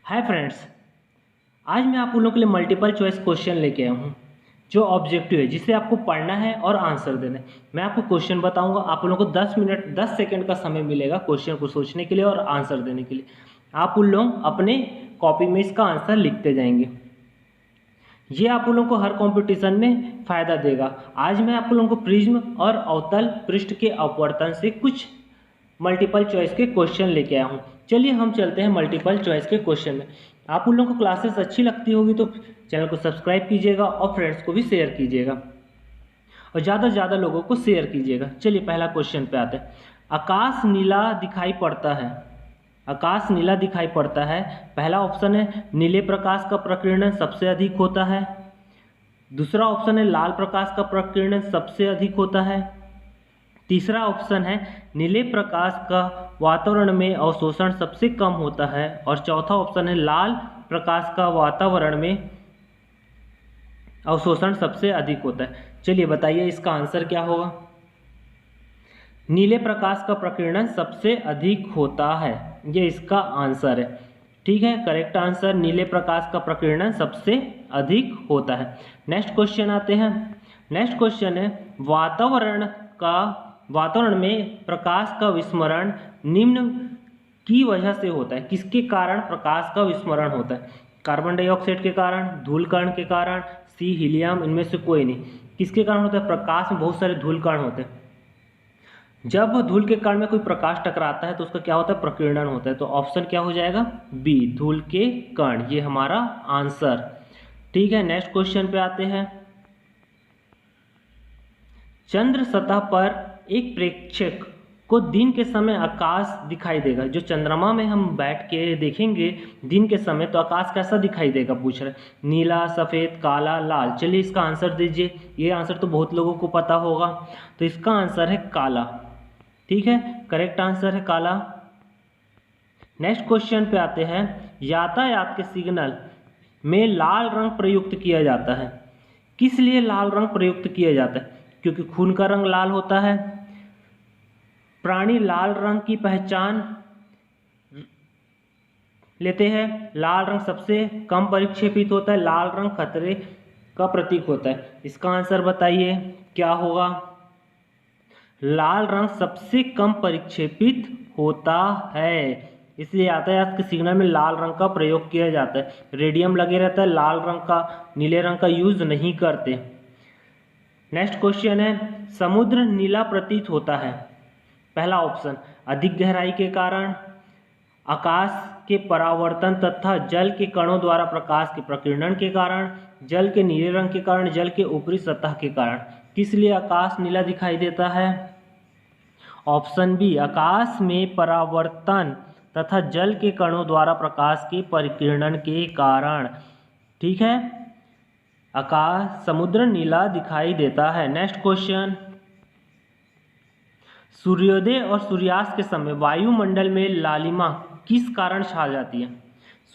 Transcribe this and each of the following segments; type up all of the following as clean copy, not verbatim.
Hi friends, आज मैं आप लोगों के लिए मल्टीपल चॉइस क्वेश्चन लेके आया हूँ जो ऑब्जेक्टिव है, जिसे आपको पढ़ना है और आंसर देना है। मैं आपको क्वेश्चन बताऊंगा, आप लोगों को 10 मिनट 10 सेकंड का समय मिलेगा क्वेश्चन को सोचने के लिए और आंसर देने के लिए। आप उन लोग अपने कॉपी में इसका आंसर लिखते जाएंगे। ये आप लोगों को हर कंपटीशन में फ़ायदा देगा। आज मैं आप लोगों को प्रिज्म और अवतल पृष्ठ के अपवर्तन से कुछ मल्टीपल चॉइस के क्वेश्चन लेके आया हूँ। चलिए हम चलते हैं मल्टीपल चॉइस के क्वेश्चन में। आप उन लोगों को क्लासेस अच्छी लगती होगी तो चैनल को सब्सक्राइब कीजिएगा और फ्रेंड्स को भी शेयर कीजिएगा और ज़्यादा से ज़्यादा लोगों को शेयर कीजिएगा। चलिए पहला क्वेश्चन पे आते हैं। आकाश नीला दिखाई पड़ता है। आकाश नीला दिखाई पड़ता है। पहला ऑप्शन है नीले प्रकाश का प्रकीर्णन सबसे अधिक होता है। दूसरा ऑप्शन है लाल प्रकाश का प्रकीर्णन सबसे अधिक होता है। तीसरा ऑप्शन है नीले प्रकाश का वातावरण में अवशोषण सबसे कम होता है। और चौथा ऑप्शन है लाल प्रकाश का वातावरण में अवशोषण सबसे अधिक होता है। चलिए बताइए इसका आंसर क्या होगा। नीले प्रकाश का प्रकीर्णन सबसे अधिक होता है, ये इसका आंसर है। ठीक है, करेक्ट आंसर नीले प्रकाश का प्रकीर्णन सबसे अधिक होता है। नेक्स्ट क्वेश्चन आते हैं। नेक्स्ट क्वेश्चन है वातावरण में प्रकाश का विस्मरण निम्न की वजह से होता है। किसके कारण प्रकाश का विस्मरण होता है? कार्बन डाइऑक्साइड के कारण, धूल कण के कारण, सी हीलियम, इनमें से कोई नहीं। किसके कारण होता है? प्रकाश में बहुत सारे धूल कण होते हैं। जब धूल के कण में कोई प्रकाश टकराता है तो उसका क्या होता है? प्रकीर्णन होता है। तो ऑप्शन क्या हो जाएगा? बी, धूल के कण, ये हमारा आंसर। ठीक है, नेक्स्ट क्वेश्चन पे आते हैं। चंद्र सतह पर एक प्रेक्षक को दिन के समय आकाश दिखाई देगा। जो चंद्रमा में हम बैठ के देखेंगे दिन के समय तो आकाश कैसा दिखाई देगा पूछ रहे हैं। नीला, सफ़ेद, काला, लाल। चलिए इसका आंसर दीजिए। ये आंसर तो बहुत लोगों को पता होगा, तो इसका आंसर है काला। ठीक है, करेक्ट आंसर है काला। नेक्स्ट क्वेश्चन पे आते हैं। यातायात के सिग्नल में लाल रंग प्रयुक्त किया जाता है। किस लिए लाल रंग प्रयुक्त किया जाता है? क्योंकि खून का रंग लाल होता है। प्राणी लाल रंग की पहचान लेते हैं। लाल रंग सबसे कम परिक्षेपित होता है। लाल रंग खतरे का प्रतीक होता है। इसका आंसर बताइए क्या होगा? लाल रंग सबसे कम परिक्षेपित होता है, इसलिए यातायात के सिग्नल में लाल रंग का प्रयोग किया जाता है। रेडियम लगे रहता है, लाल रंग का, नीले रंग का यूज नहीं करते। नेक्स्ट क्वेश्चन है। समुद्र नीला प्रतीत होता है। पहला ऑप्शन अधिक गहराई के कारण, आकाश के परावर्तन तथा जल के कणों द्वारा प्रकाश के प्रकीर्णन के कारण, जल के नीले रंग के कारण, जल के ऊपरी सतह के कारण। किस लिए आकाश नीला दिखाई देता है? ऑप्शन बी, आकाश में परावर्तन तथा जल के कणों द्वारा प्रकाश के परिकीर्णन के कारण। ठीक है, आकाश समुद्र नीला दिखाई देता है। Next question. सूर्योदय और सूर्यास्त के समय वायुमंडल में लालिमा किस कारण छा जाती है?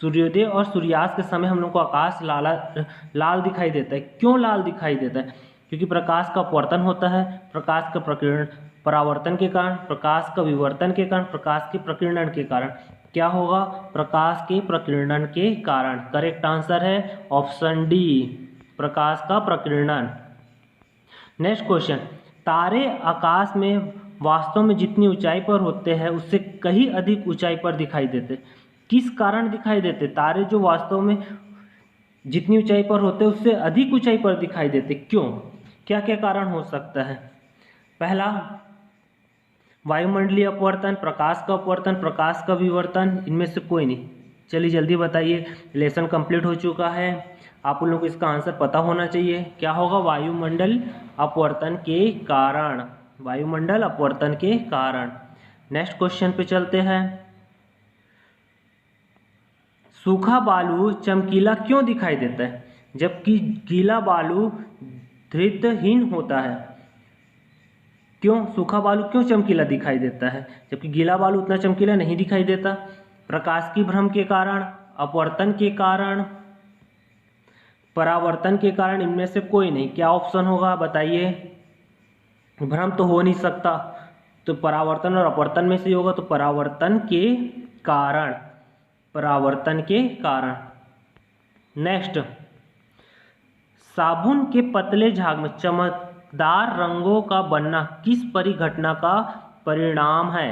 सूर्योदय और सूर्यास्त के समय हम लोग को आकाश लाल दिखाई देता है। क्यों लाल दिखाई देता है? क्योंकि प्रकाश का अपवर्तन होता है, प्रकाश का प्रकीर्णन, परावर्तन के कारण, प्रकाश का विवर्तन के कारण, प्रकाश के प्रकीर्णन के कारण। क्या होगा? प्रकाश के प्रकीर्णन के कारण। करेक्ट आंसर है ऑप्शन डी, प्रकाश का प्रकीर्णन। Next question. तारे आकाश में वास्तव में जितनी ऊंचाई पर होते हैं उससे कहीं अधिक ऊंचाई पर दिखाई देते। किस कारण दिखाई देते? तारे जो वास्तव में जितनी ऊंचाई पर होते हैं उससे अधिक ऊंचाई पर दिखाई देते। क्यों? क्या क्या कारण हो सकता है? पहला, वायुमंडलीय अपवर्तन, प्रकाश का अपवर्तन, प्रकाश का विवर्तन, इनमें से कोई नहीं। चलिए जल्दी बताइए, लेसन कंप्लीट हो चुका है। आप लोगों को इसका आंसर पता होना चाहिए। क्या होगा? वायुमंडल अपवर्तन के कारण, वायुमंडल अपवर्तन के कारण। नेक्स्ट क्वेश्चन पे चलते हैं। सूखा बालू चमकीला क्यों दिखाई देता है जबकि गीला बालू धृतहीन होता है? क्यों सूखा बालू क्यों चमकीला दिखाई देता है जबकि गीला बालू उतना चमकीला नहीं दिखाई देता? प्रकाश की भ्रम के कारण, अपवर्तन के कारण, परावर्तन के कारण, इनमें से कोई नहीं। क्या ऑप्शन होगा बताइए? भ्रम तो हो नहीं सकता, तो परावर्तन और अपवर्तन में से होगा, तो परावर्तन के कारण। परावर्तन के कारण। नेक्स्ट, साबुन के पतले झाग में चमकदार रंगों का बनना किस परिघटना का परिणाम है?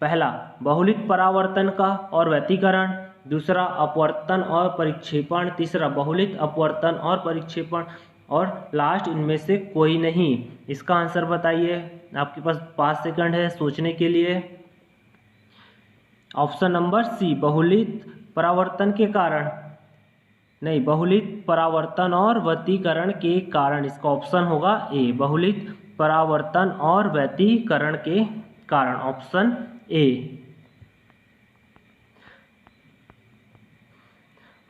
पहला, बहुलिक परावर्तन का और व्यतिकरण, दूसरा अपवर्तन और परिक्षेपण, तीसरा बहुलिक अपवर्तन और परिक्षेपण, और लास्ट इनमें से कोई नहीं। इसका आंसर बताइए। आपके पास 5 सेकंड है सोचने के लिए। ऑप्शन नंबर सी, बहुलिक परावर्तन के कारण, नहीं, बहुलिक परावर्तन और व्यतिकरण के कारण। इसका ऑप्शन होगा ए, बहुलिक परावर्तन और व्यतिकरण के कारण, ऑप्शन ए।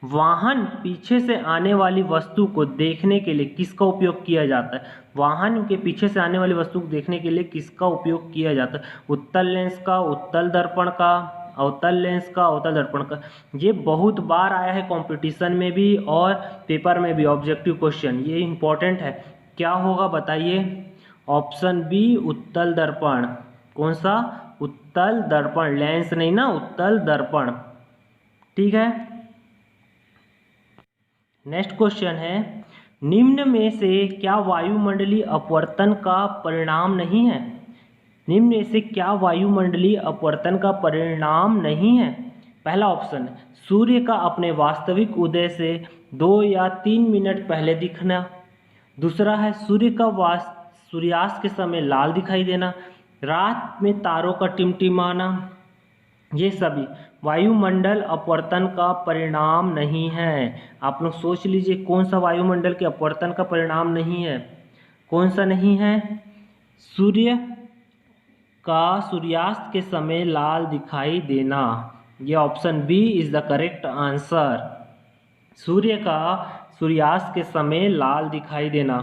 वाहन पीछे से आने वाली वस्तु को देखने के लिए किसका उपयोग किया जाता है? वाहन के पीछे से आने वाली वस्तु को देखने के लिए किसका उपयोग किया जाता है? उत्तल लेंस का, उत्तल दर्पण का, अवतल लेंस का, अवतल दर्पण का। ये बहुत बार आया है कंपटीशन में भी और पेपर में भी, ऑब्जेक्टिव क्वेश्चन, ये इंपॉर्टेंट है। क्या होगा बताइए? ऑप्शन बी, उत्तल दर्पण। कौन सा? उत्तल दर्पण, लेंस नहीं ना, उत्तल दर्पण। ठीक है। नेक्स्ट क्वेश्चन है, निम्न में से क्या वायुमंडलीय अपवर्तन का परिणाम नहीं है? निम्न में से क्या वायुमंडलीय अपवर्तन का परिणाम नहीं है? पहला ऑप्शन, सूर्य का अपने वास्तविक उदय से 2 या 3 मिनट पहले दिखना। दूसरा है सूर्य का सूर्यास्त के समय लाल दिखाई देना, रात में तारों का टिमटिमाना। ये सभी वायुमंडल अपवर्तन का परिणाम नहीं है। आप लोग सोच लीजिए कौन सा वायुमंडल के अपवर्तन का परिणाम नहीं है, कौन सा नहीं है? सूर्य का सूर्यास्त के समय लाल दिखाई देना। ये option B is the correct answer. सूर्य का सूर्यास्त के समय लाल दिखाई देना।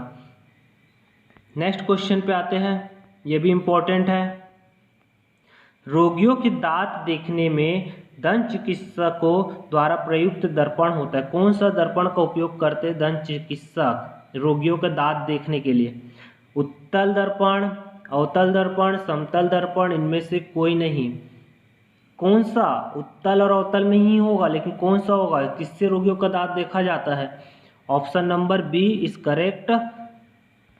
नेक्स्ट क्वेश्चन पे आते हैं, ये भी इम्पोर्टेंट है। रोगियों के दांत देखने में दंत चिकित्सकों द्वारा प्रयुक्त दर्पण होता है। कौन सा दर्पण का उपयोग करते हैं दंत चिकित्सक रोगियों के दांत देखने के लिए? उत्तल दर्पण, अवतल दर्पण, समतल दर्पण, इनमें से कोई नहीं। कौन सा? उत्तल और अवतल में ही होगा, लेकिन कौन सा होगा? किससे रोगियों का दांत देखा जाता है? Option number B is correct.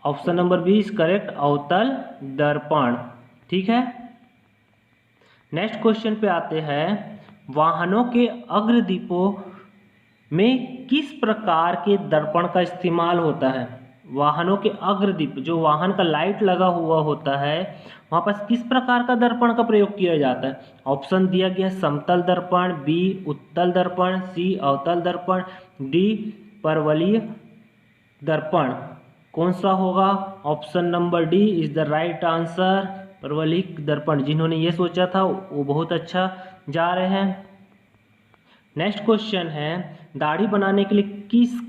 Option number B is correct, अवतल दर्पण। ठीक है। नेक्स्ट क्वेश्चन पे आते हैं, वाहनों के अग्रदीपों में किस प्रकार के दर्पण का इस्तेमाल होता है? वाहनों के अग्रदीप, जो वाहन का लाइट लगा हुआ होता है, वहाँ पर किस प्रकार का दर्पण का प्रयोग किया जाता है? ऑप्शन दिया गया समतल दर्पण, बी उत्तल दर्पण, सी अवतल दर्पण, डी परवलयी दर्पण। कौन सा होगा? Option number D is the right answer, परवलयी दर्पण। जिन्होंने ये सोचा था वो बहुत अच्छा जा रहे हैं। नेक्स्ट क्वेश्चन है, दाढ़ी बनाने के लिए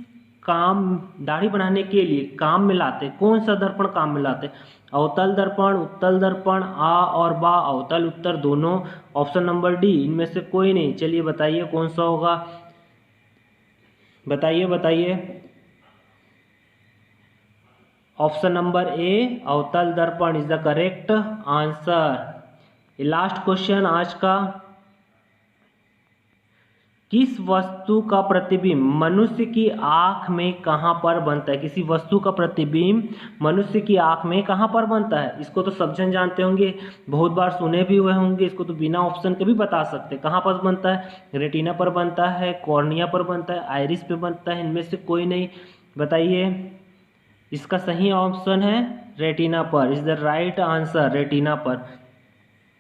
दाढ़ी बनाने के लिए काम में लाते कौन सा दर्पण काम में लाते? अवतल दर्पण, उत्तल दर्पण, आ और बा, अवतल उत्तर दोनों, ऑप्शन नंबर डी इनमें से कोई नहीं। चलिए बताइए कौन सा होगा, बताइए। ऑप्शन नंबर ए अवतल दर्पण is the correct answer. Last question आज का, किस वस्तु का प्रतिबिंब मनुष्य की आंख में कहां पर बनता है? किसी वस्तु का प्रतिबिंब मनुष्य की आंख में कहां पर बनता है? इसको तो सब जन जानते होंगे, बहुत बार सुने भी हुए होंगे, इसको तो बिना ऑप्शन के भी बता सकते हैं। कहां पर बनता है? रेटिना पर बनता है, कॉर्निया पर बनता है, आइरिस पे बनता है, इनमें से कोई नहीं। बताइए। इसका सही ऑप्शन है रेटिना पर, is the right answer, retina पर।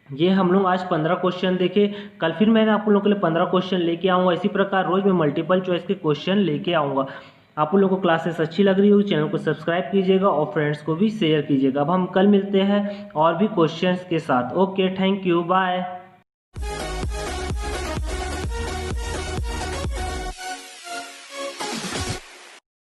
ये हम लोग आज 15 क्वेश्चन देखे, कल फिर मैंने आप लोगों के लिए 15 क्वेश्चन लेके आऊँगा। इसी प्रकार रोज मैं मल्टीपल चॉइस के क्वेश्चन लेके आऊँगा। आप लोगों को क्लासेस अच्छी लग रही हो, चैनल को सब्सक्राइब कीजिएगा और फ्रेंड्स को भी शेयर कीजिएगा। अब हम कल मिलते हैं और भी क्वेश्चंस के साथ। Okay, thank you, bye.